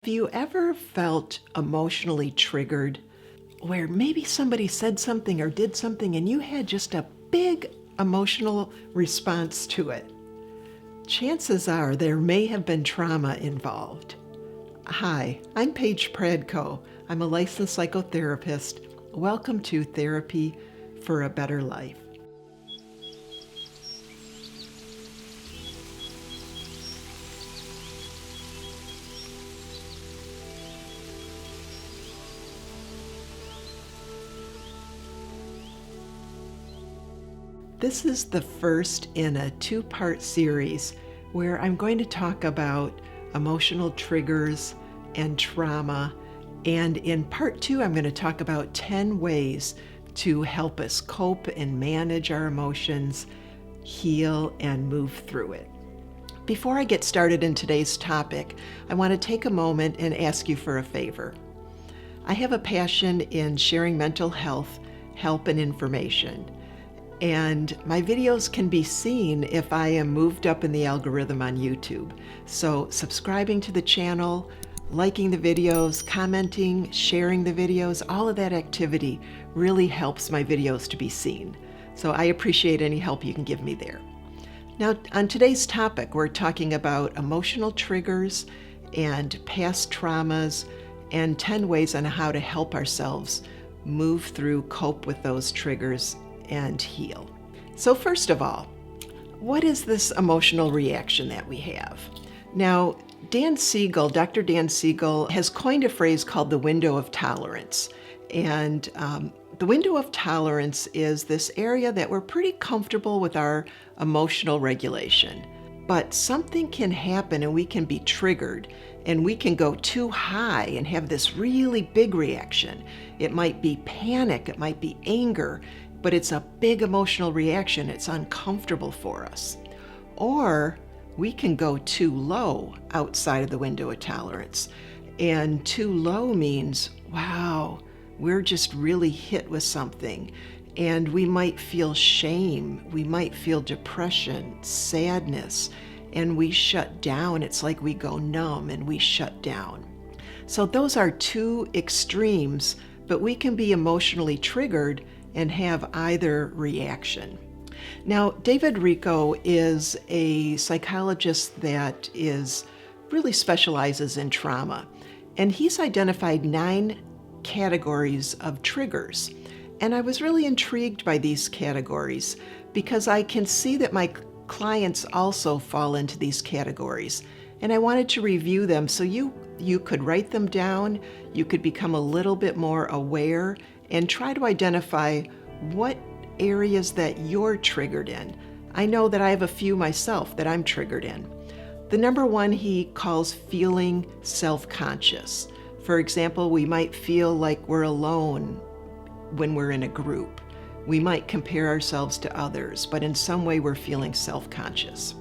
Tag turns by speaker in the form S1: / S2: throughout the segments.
S1: Have you ever felt emotionally triggered where maybe somebody said something or did something and you had just a big emotional response to it? Chances are there may have been trauma involved. Hi, I'm Paige Pradko. I'm a licensed psychotherapist. Welcome to Therapy for a Better Life. This is the first in a two-part series where I'm going to talk about emotional triggers and trauma. And in part two, I'm going to talk about 10 ways to help us cope and manage our emotions, heal, and move through it. Before I get started in today's topic, I want to take a moment and ask you for a favor. I have a passion in sharing mental health, help, and information. And my videos can be seen if I am moved up in the algorithm on YouTube. So subscribing to the channel, liking the videos, commenting, sharing the videos, all of that activity really helps my videos to be seen. So I appreciate any help you can give me there. Now, on today's topic, we're talking about emotional triggers and past traumas and 10 ways on how to help ourselves move through, cope with those triggers, and heal. So first of all, what is this emotional reaction that we have? Now, Dr. Dan Siegel has coined a phrase called the window of tolerance. And the window of tolerance is this area that we're pretty comfortable with our emotional regulation. But something can happen and we can be triggered and we can go too high and have this really big reaction. It might be panic, it might be anger, but it's a big emotional reaction. It's uncomfortable for us. Or we can go too low outside of the window of tolerance. And too low means, wow, we're just really hit with something. And we might feel shame, we might feel depression, sadness, and we shut down. It's like we go numb and we shut down. So those are two extremes, but we can be emotionally triggered and have either reaction. Now, David Rico is a psychologist that really specializes in trauma, and he's identified 9 categories of triggers. And I was really intrigued by these categories because I can see that my clients also fall into these categories. And I wanted to review them so you could write them down, you could become a little bit more aware and try to identify what areas that you're triggered in. I know that I have a few myself that I'm triggered in. The number one he calls feeling self-conscious. For example, we might feel like we're alone when we're in a group. We might compare ourselves to others, but in some way we're feeling self-conscious.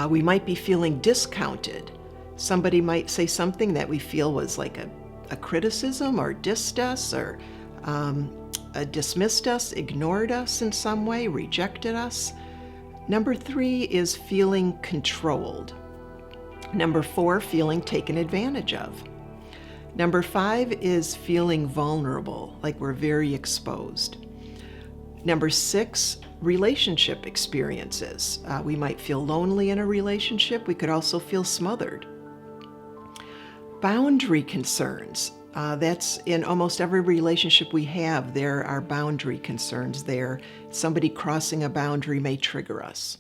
S1: We might be feeling discounted. Somebody might say something that we feel was like a criticism or dissed us or dismissed us, ignored us in some way, rejected us. Number 3 is feeling controlled. Number 4, feeling taken advantage of. Number 5 is feeling vulnerable, like we're very exposed. Number 6, relationship experiences. We might feel lonely in a relationship. We could also feel smothered. Boundary concerns. That's in almost every relationship we have. There are boundary concerns there. Somebody crossing a boundary may trigger us.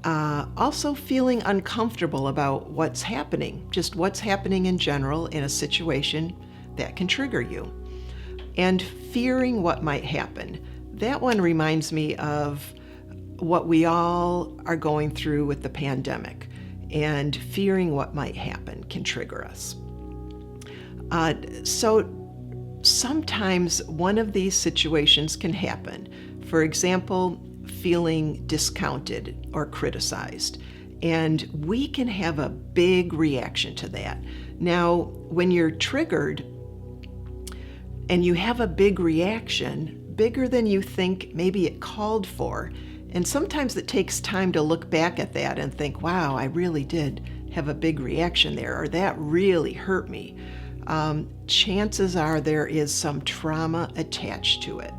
S1: Also feeling uncomfortable about what's happening, just what's happening in general in a situation that can trigger you. And fearing what might happen. That one reminds me of what we all are going through with the pandemic. And fearing what might happen can trigger us. So sometimes one of these situations can happen. For example, feeling discounted or criticized. And we can have a big reaction to that. Now, when you're triggered and you have a big reaction, bigger than you think maybe it called for, and sometimes it takes time to look back at that and think, wow, I really did have a big reaction there, or that really hurt me. Chances are there is some trauma attached to it.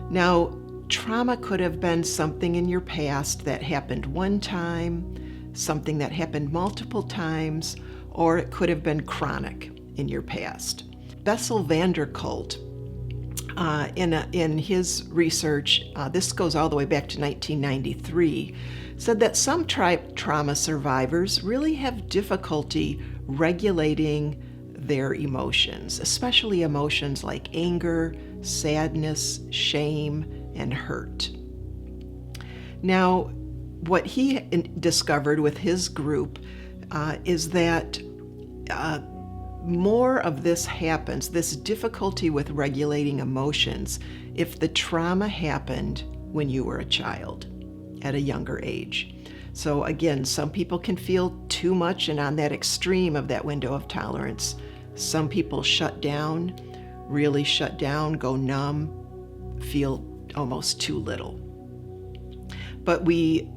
S1: Now, trauma could have been something in your past that happened one time, something that happened multiple times, or it could have been chronic in your past. Bessel van der Kolk, in his research, this goes all the way back to 1993, said that some trauma survivors really have difficulty regulating their emotions, especially emotions like anger, sadness, shame, and hurt. Now, what he discovered with his group is that more of this happens, this difficulty with regulating emotions, if the trauma happened when you were a child at a younger age. So again, some people can feel too much and on that extreme of that window of tolerance. Some people shut down, really shut down, go numb, feel almost too little. But we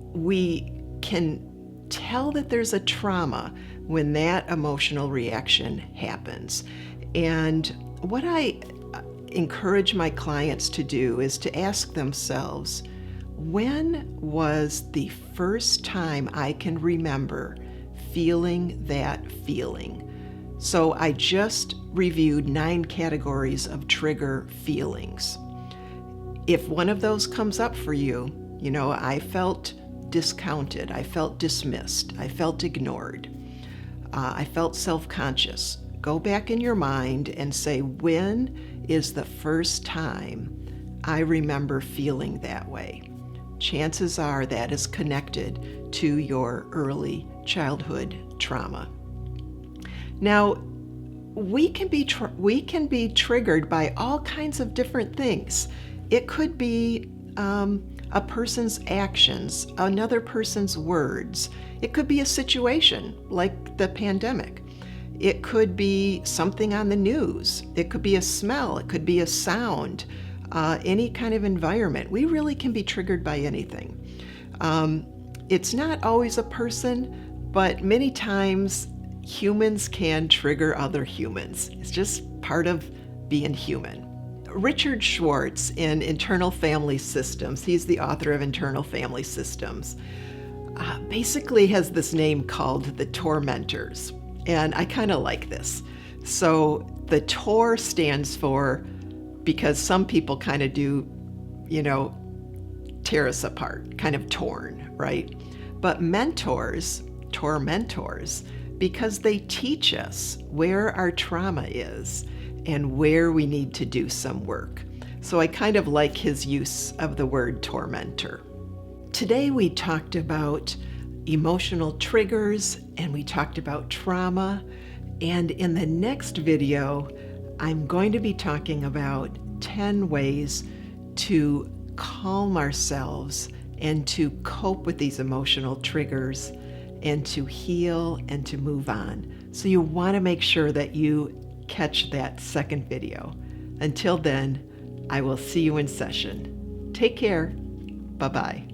S1: can tell that there's a trauma when that emotional reaction happens. And what I encourage my clients to do is to ask themselves, when was the first time I can remember feeling that feeling? So I just reviewed 9 categories of trigger feelings. If one of those comes up for you, I felt discounted, I felt dismissed, I felt ignored, I felt self-conscious. Go back in your mind and say, when is the first time I remember feeling that way? Chances are that is connected to your early childhood trauma. Now, we can be triggered by all kinds of different things. It could be a person's actions, another person's words. It could be a situation like the pandemic. It could be something on the news. It could be a smell. It could be a sound, any kind of environment. We really can be triggered by anything. It's not always a person, but many times humans can trigger other humans. It's just part of being human. Richard Schwartz in Internal Family Systems, he's the author of Internal Family Systems, basically has this name called the tormentors. And I kind of like this. So the tor stands for, because some people kind of do, tear us apart, kind of torn, right? But mentors, tormentors, because they teach us where our trauma is and where we need to do some work. So I kind of like his use of the word tormentor. Today we talked about emotional triggers and we talked about trauma. And in the next video, I'm going to be talking about 10 ways to calm ourselves and to cope with these emotional triggers and to heal and to move on. So you want to make sure that you catch that second video. Until then, I will see you in session. Take care. Bye-bye.